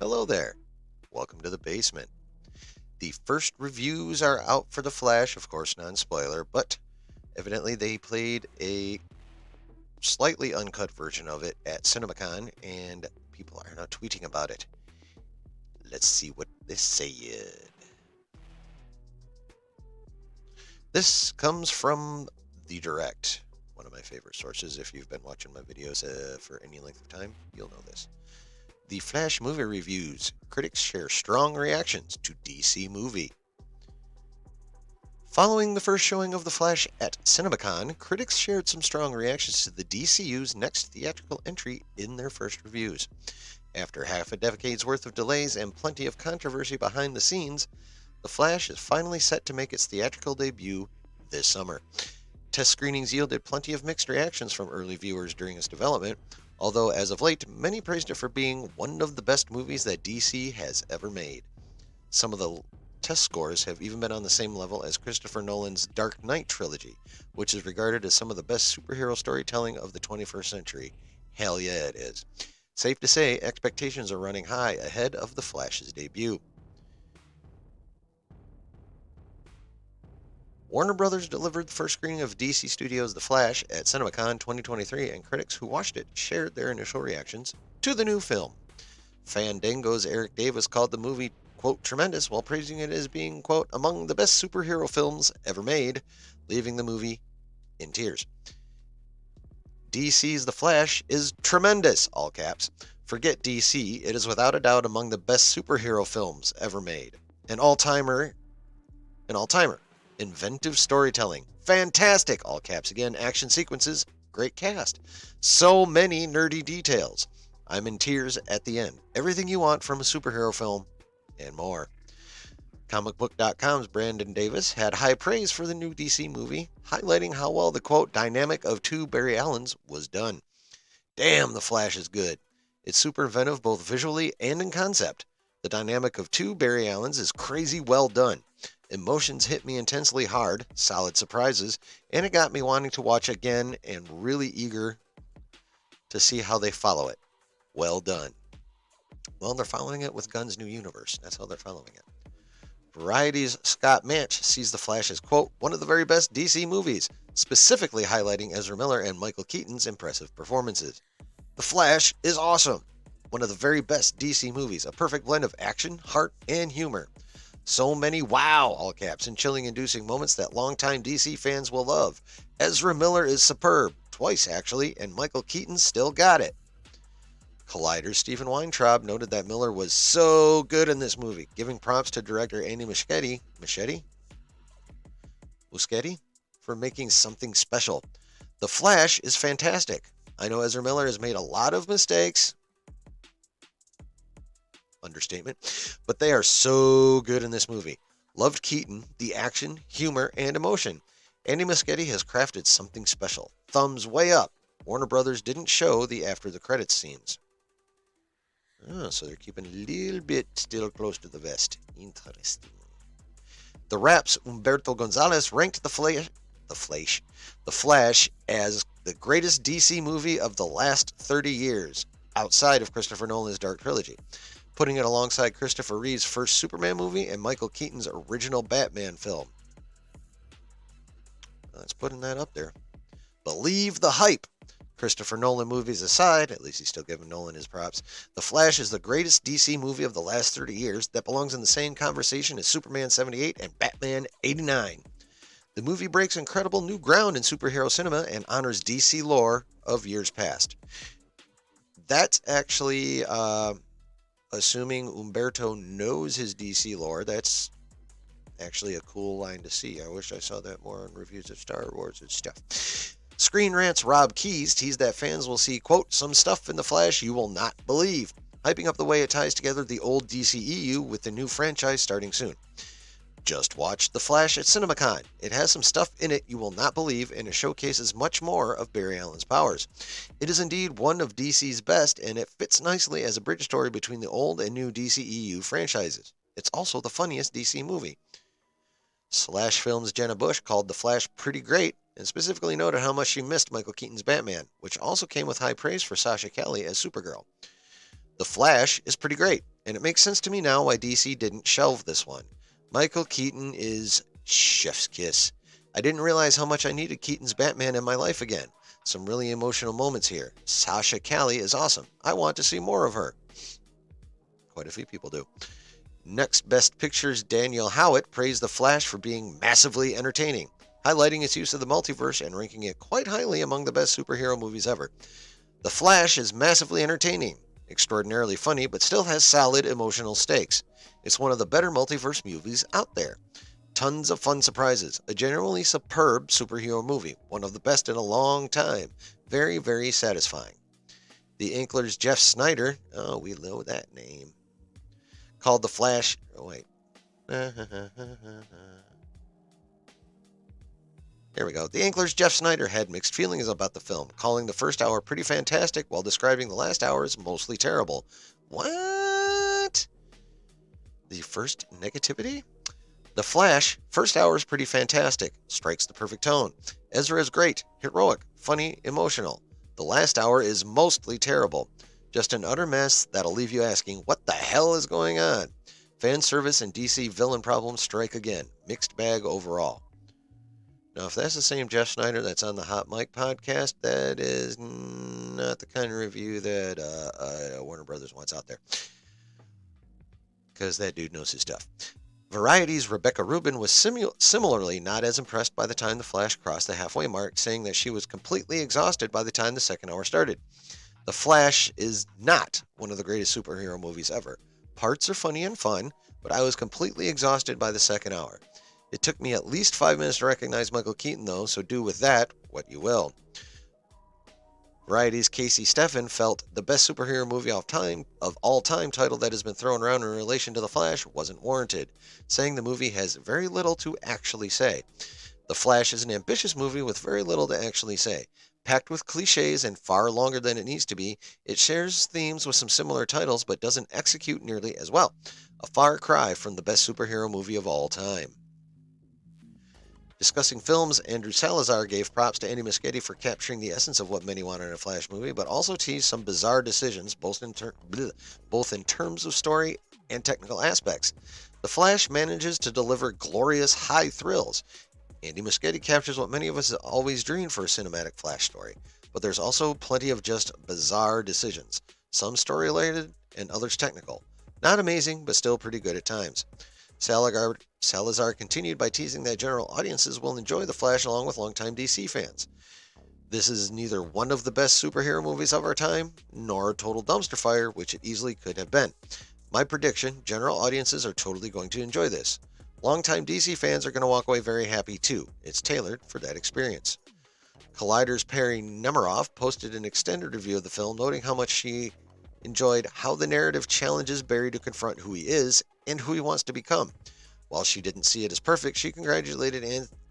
Hello there. Welcome to the basement. The first reviews are out for The Flash, of course, non-spoiler, but evidently they played a slightly uncut version of it at CinemaCon, and people are now tweeting about it. Let's see what they say. This comes from The Direct, one of my favorite sources. If you've been watching my videos for any length of time, you'll know this. The Flash movie reviews. Critics share strong reactions to DC movie. Following the first showing of The Flash at CinemaCon, critics shared some strong reactions to the DCU's next theatrical entry in their first reviews. After half a decade's worth of delays and plenty of controversy behind the scenes, The Flash is finally set to make its theatrical debut this summer. Test screenings yielded plenty of mixed reactions from early viewers during its development, although as of late, many praised it for being one of the best movies that DC has ever made. Some of the test scores have even been on the same level as Christopher Nolan's Dark Knight trilogy, which is regarded as some of the best superhero storytelling of the 21st century. Hell yeah, it is. Safe to say, expectations are running high ahead of The Flash's debut. Warner Brothers delivered the first screening of DC Studios' The Flash at CinemaCon 2023, and critics who watched it shared their initial reactions to the new film. Fandango's Eric Davis called the movie, quote, tremendous, while praising it as being, quote, among the best superhero films ever made, leaving the movie in tears. DC's The Flash is tremendous, all caps. Forget DC, it is without a doubt among the best superhero films ever made. An all-timer. Inventive storytelling. Fantastic, all caps again, action sequences, great cast. So many nerdy details. I'm in tears at the end. Everything you want from a superhero film and more. ComicBook.com's Brandon Davis had high praise for the new DC movie, highlighting how well the, quote, dynamic of two Barry Allens was done. Damn, The Flash is good. It's super inventive both visually and in concept. The dynamic of two Barry Allens is crazy well done. Emotions hit me intensely hard, solid surprises, and it got me wanting to watch again and really eager to see how they follow it. Well done. Well, they're following it with Gunn's new universe. That's how they're following it. Variety's Scott Manch sees The Flash as, quote, one of the very best DC movies, specifically highlighting Ezra Miller and Michael Keaton's impressive performances. The Flash is awesome. One of the very best DC movies, a perfect blend of action, heart, and humor. So many wow, all caps, and chilling-inducing moments that longtime DC fans will love. Ezra Miller is superb, twice actually, and Michael Keaton still got it. Collider's Stephen Weintraub noted that Miller was so good in this movie, giving props to director Andy Muschietti for making something special. The Flash is fantastic. I know Ezra Miller has made a lot of mistakes, understatement, but they are so good in this movie. Loved Keaton, the action, humor, and emotion. Andy Muschietti has crafted something special. Thumbs way up. Warner Brothers didn't show the after the credits scenes. So they're keeping a little bit still close to the vest. Interesting. The Rap's Humberto Gonzalez ranked The Flash as the greatest DC movie of the last 30 years, outside of Christopher Nolan's Dark Trilogy, putting it alongside Christopher Reeve's first Superman movie and Michael Keaton's original Batman film. That's putting that up there. Believe the hype. Christopher Nolan movies aside, at least he's still giving Nolan his props, The Flash is the greatest DC movie of the last 30 years that belongs in the same conversation as Superman 78 and Batman 89. The movie breaks incredible new ground in superhero cinema and honors DC lore of years past. That's actually, assuming Umberto knows his DC lore, that's actually a cool line to see. I wish I saw that more on reviews of Star Wars and stuff. Screen Rant's Rob Keyes teased that fans will see, quote, some stuff in The Flash you will not believe, hyping up the way it ties together the old DCEU with the new franchise starting soon. Just watch The Flash at CinemaCon. It has some stuff in it you will not believe, and it showcases much more of Barry Allen's powers. It is indeed one of DC's best, and it fits nicely as a bridge story between the old and new DCEU franchises. It's also the funniest DC movie. Slash Films' Jenna Bush called The Flash pretty great, and specifically noted how much she missed Michael Keaton's Batman, which also came with high praise for Sasha Calle as Supergirl. The Flash is pretty great. And it makes sense to me now why DC didn't shelve this one. Michael Keaton is chef's kiss. I didn't realize how much I needed Keaton's Batman in my life again. Some really emotional moments here. Sasha Calle is awesome. I want to see more of her. Quite a few people do. Next Best Picture's Daniel Howett praised The Flash for being massively entertaining, highlighting its use of the multiverse and ranking it quite highly among the best superhero movies ever. The Flash is massively entertaining, extraordinarily funny, but still has solid emotional stakes. It's one of the better multiverse movies out there. Tons of fun surprises. A genuinely superb superhero movie. One of the best in a long time. Very, very satisfying. The Inkler's Jeff Snyder, oh, we know that name, called The Flash, oh wait. Here we go. The Inkler's Jeff Snyder had mixed feelings about the film, calling the first hour pretty fantastic while describing the last hour as mostly terrible. What? The first negativity? The Flash, first hour is pretty fantastic, strikes the perfect tone. Ezra is great, heroic, funny, emotional. The last hour is mostly terrible. Just an utter mess that'll leave you asking, what the hell is going on? Fan service and DC villain problems strike again. Mixed bag overall. Now, if that's the same Jeff Snyder that's on the Hot Mic podcast, that is not the kind of review that Warner Brothers wants out there. Because that dude knows his stuff. Variety's Rebecca Rubin was similarly not as impressed by the time The Flash crossed the halfway mark, saying that she was completely exhausted by the time the second hour started. The Flash is not one of the greatest superhero movies ever. Parts are funny and fun, but I was completely exhausted by the second hour. It took me at least 5 minutes to recognize Michael Keaton, though, so do with that what you will. Variety's Casey Steffen felt the best superhero movie of all time title that has been thrown around in relation to The Flash wasn't warranted, saying the movie has very little to actually say. The Flash is an ambitious movie with very little to actually say. Packed with cliches and far longer than it needs to be, it shares themes with some similar titles but doesn't execute nearly as well. A far cry from the best superhero movie of all time. Discussing films, Andrew Salazar gave props to Andy Muschietti for capturing the essence of what many want in a Flash movie, but also teased some bizarre decisions, both in terms of story and technical aspects. The Flash manages to deliver glorious high thrills. Andy Muschietti captures what many of us always dreamed for a cinematic Flash story, but there's also plenty of just bizarre decisions, some story-related and others technical. Not amazing, but still pretty good at times. Salazar continued by teasing that general audiences will enjoy The Flash along with longtime DC fans. This is neither one of the best superhero movies of our time, nor a total dumpster fire, which it easily could have been. My prediction, general audiences are totally going to enjoy this. Longtime DC fans are going to walk away very happy too. It's tailored for that experience. Collider's Perry Nemiroff posted an extended review of the film, noting how much she enjoyed how the narrative challenges Barry to confront who he is and who he wants to become. While she didn't see it as perfect, she congratulated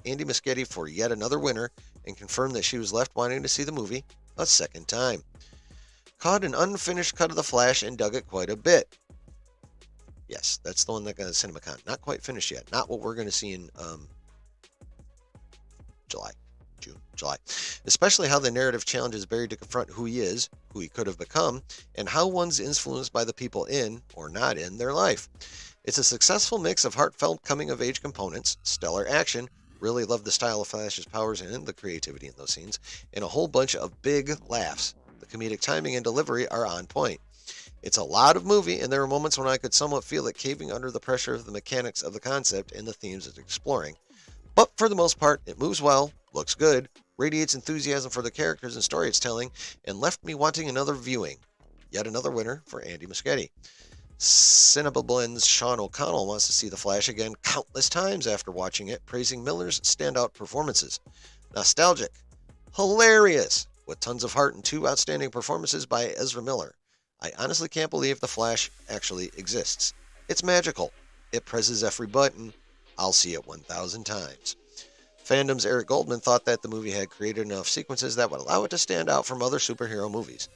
Andy Muschietti for yet another winner and confirmed that she was left wanting to see the movie a second time. Caught an unfinished cut of The Flash and dug it quite a bit. Yes, that's the one that got a CinemaCon. Not quite finished yet. Not what we're going to see in July. Especially how the narrative challenges Barry to confront who he is, who he could have become, and how one's influenced by the people in, or not in, their life. It's a successful mix of heartfelt coming-of-age components, stellar action, really love the style of Flash's powers and the creativity in those scenes, and a whole bunch of big laughs. The comedic timing and delivery are on point. It's a lot of movie, and there are moments when I could somewhat feel it caving under the pressure of the mechanics of the concept and the themes it's exploring. But for the most part, it moves well, looks good, radiates enthusiasm for the characters and story it's telling, and left me wanting another viewing. Yet another winner for Andy Muschietti. Cineblend's Sean O'Connell wants to see The Flash again countless times after watching it, praising Miller's standout performances. Nostalgic, hilarious, with tons of heart and two outstanding performances by Ezra Miller. I honestly can't believe The Flash actually exists. It's magical. It presses every button. I'll see it 1,000 times. Fandom's Eric Goldman thought that the movie had created enough sequences that would allow it to stand out from other superhero movies.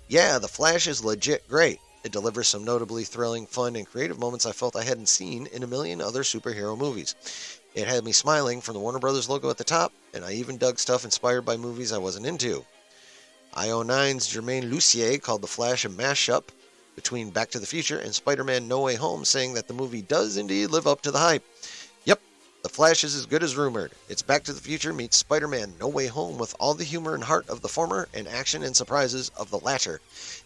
Yeah, The Flash is legit great. It delivers some notably thrilling, fun, and creative moments I felt I hadn't seen in a million other superhero movies. It had me smiling from the Warner Brothers logo at the top, and I even dug stuff inspired by movies I wasn't into. IO9's Jermaine Lucier called The Flash a mashup between Back to the Future and Spider-Man No Way Home, saying that the movie does indeed live up to the hype. Yep, The Flash is as good as rumored. It's Back to the Future meets Spider-Man No Way Home with all the humor and heart of the former and action and surprises of the latter.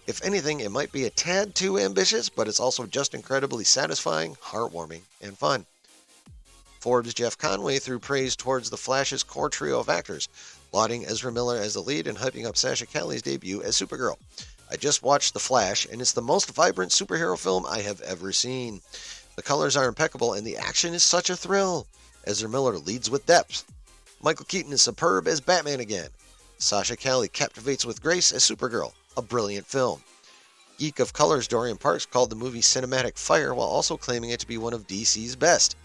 If anything, it might be a tad too ambitious, but it's also just incredibly satisfying, heartwarming, and fun. Forbes' Jeff Conway threw praise towards The Flash's core trio of actors, lauding Ezra Miller as the lead and hyping up Sasha Calle's debut as Supergirl. I just watched The Flash, and it's the most vibrant superhero film I have ever seen. The colors are impeccable, and the action is such a thrill. Ezra Miller leads with depth. Michael Keaton is superb as Batman again. Sasha Calle captivates with grace as Supergirl, a brilliant film. Geek of Colors Dorian Parks called the movie cinematic fire while also claiming it to be one of DC's best.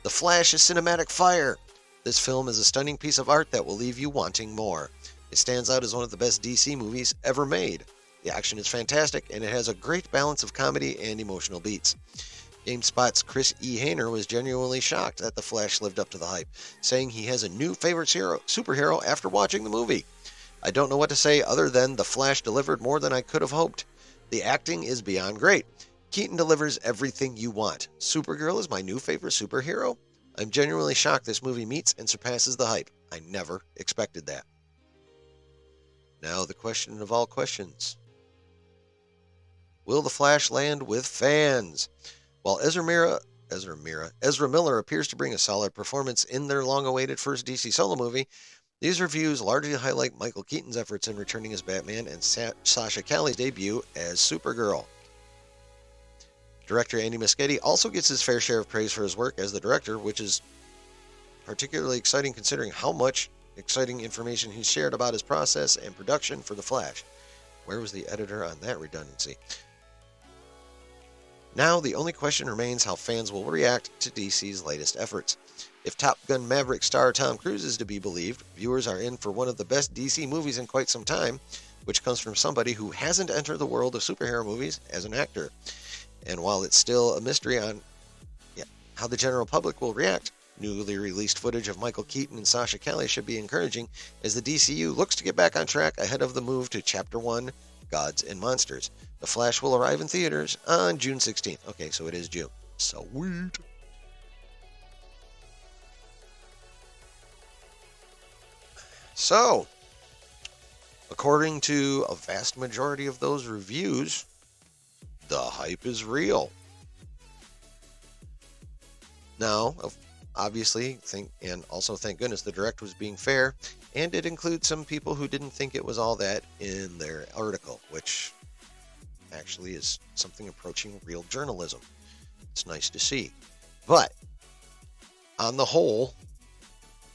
The Flash is cinematic fire. This film is a stunning piece of art that will leave you wanting more. It stands out as one of the best DC movies ever made. The action is fantastic, and it has a great balance of comedy and emotional beats. GameSpot's Chris E. Hayner was genuinely shocked that The Flash lived up to the hype, saying he has a new favorite superhero after watching the movie. I don't know what to say other than The Flash delivered more than I could have hoped. The acting is beyond great. Keaton delivers everything you want. Supergirl is my new favorite superhero. I'm genuinely shocked this movie meets and surpasses the hype. I never expected that. Now the question of all questions. Will The Flash land with fans? While Ezra Miller appears to bring a solid performance in their long-awaited first DC solo movie, these reviews largely highlight Michael Keaton's efforts in returning as Batman and Sasha Calle's debut as Supergirl. Director Andy Muschietti also gets his fair share of praise for his work as the director, which is particularly exciting considering how much exciting information he shared about his process and production for The Flash. Where was the editor on that redundancy? Now, the only question remains how fans will react to DC's latest efforts. If Top Gun Maverick star Tom Cruise is to be believed, viewers are in for one of the best DC movies in quite some time, which comes from somebody who hasn't entered the world of superhero movies as an actor. And while it's still a mystery on how the general public will react, newly released footage of Michael Keaton and Sasha Calle should be encouraging as the DCU looks to get back on track ahead of the move to Chapter 1, Gods and Monsters. The Flash will arrive in theaters on June 16th. Okay, so it is June. Sweet. So, according to a vast majority of those reviews, the hype is real. Now, obviously, thank goodness the direct was being fair, and it includes some people who didn't think it was all that in their article, which actually is something approaching real journalism. It's nice to see. But, on the whole,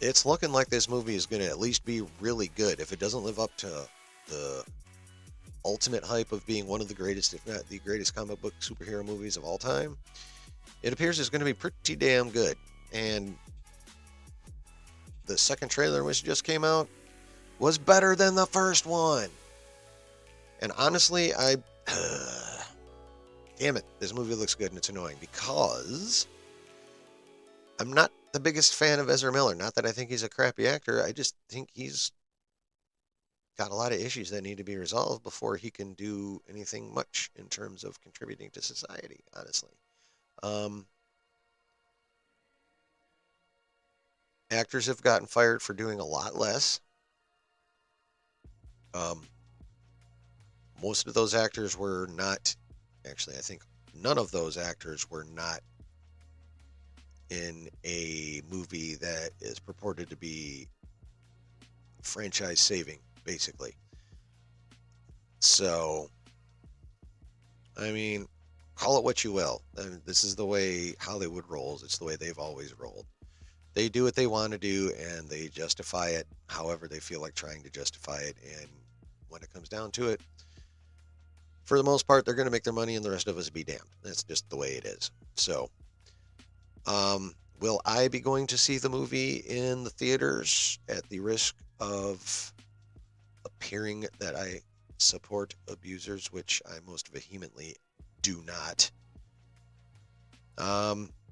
it's looking like this movie is going to at least be really good. If it doesn't live up to the ultimate hype of being one of the greatest, if not the greatest comic book superhero movies of all time, it appears it's going to be pretty damn good. And the second trailer, which just came out, was better than the first one. And honestly, damn it, this movie looks good and it's annoying because I'm not the biggest fan of Ezra Miller. Not that I think he's a crappy actor. I just think he's got a lot of issues that need to be resolved before he can do anything much in terms of contributing to society, honestly. Actors have gotten fired for doing a lot less. Most of those actors were not, actually, I think none of those actors were not in a movie that is purported to be franchise saving, basically. So, I mean, call it what you will. I mean, this is the way Hollywood rolls. It's the way they've always rolled. They do what they want to do, and they justify it however they feel like trying to justify it. And when it comes down to it, for the most part, they're going to make their money, and the rest of us be damned. That's just the way it is. So, will I be going to see the movie in the theaters at the risk of appearing that I support abusers, which I most vehemently do not?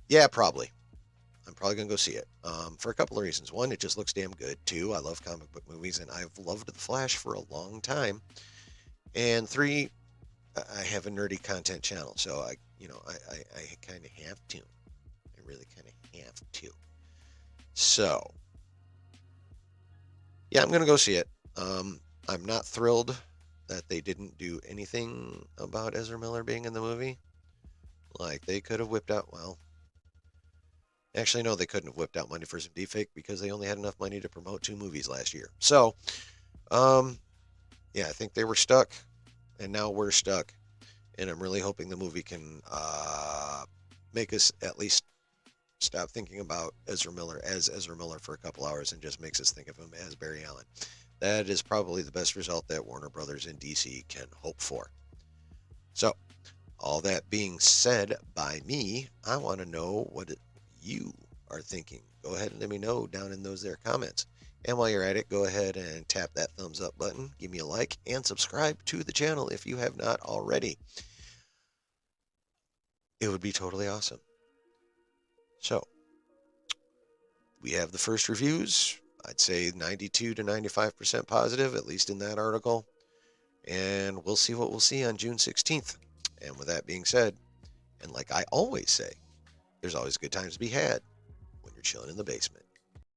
Yeah, probably. I'm probably going to go see it for a couple of reasons. One, it just looks damn good. Two, I love comic book movies, and I've loved The Flash for a long time. And three, I have a nerdy content channel, so I kind of have to. I really kind of have to. So, yeah, I'm gonna go see it. I'm not thrilled that they didn't do anything about Ezra Miller being in the movie. Like they could have whipped out. Well, actually, no, they couldn't have whipped out money for some deepfake because they only had enough money to promote 2 movies last year. So, um, yeah, I think they were stuck, and now we're stuck. And I'm really hoping the movie can make us at least stop thinking about Ezra Miller as Ezra Miller for a couple hours and just makes us think of him as Barry Allen. That is probably the best result that Warner Brothers and DC can hope for. So, all that being said by me, I want to know what you are thinking. Go ahead and let me know down in those there comments. And while you're at it, go ahead and tap that thumbs up button, give me a like, and subscribe to the channel if you have not already. It would be totally awesome. So, we have the first reviews. I'd say 92 to 95% positive, at least in that article. And we'll see what we'll see on June 16th. And with that being said, and like I always say, there's always good times to be had when you're chilling in the basement.